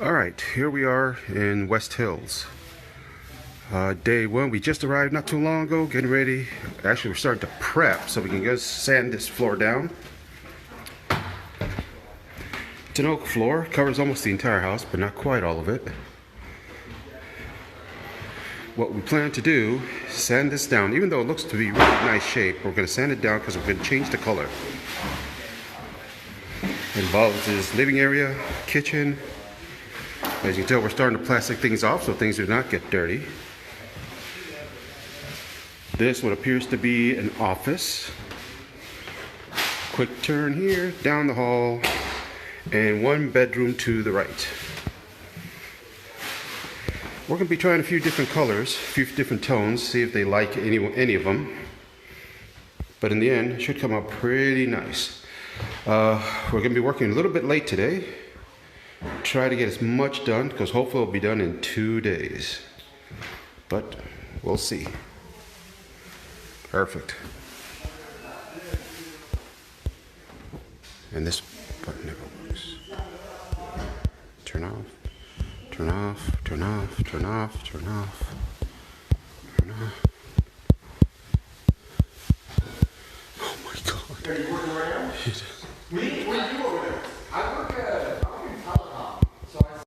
Alright, here we are in West Hills. Day one, we just arrived not too long ago, getting ready. Actually, we're starting to prep so we can just sand this floor down. It's an oak floor, covers almost the entire house, but not quite all of it. What we plan to do is sand this down. Even though it looks to be really nice shape, we're going to sand it down because we're going to change the color. It involves this living area, kitchen. As you can tell, we're starting to plastic things off so things do not get dirty. This what appears to be an office. Quick turn here, down the hall, and one bedroom to the right. We're going to be trying a few different colors, a few different tones, see if they like any of them. But in the end, it should come out pretty nice. We're going to be working a little bit late today. Try to get as much done, because hopefully it'll be done in 2 days. But we'll see. Perfect. And this button never works. Turn off, turn off, turn off, turn off, turn off, turn off. Oh my God. Are you working right now? Me? What are you doing over there?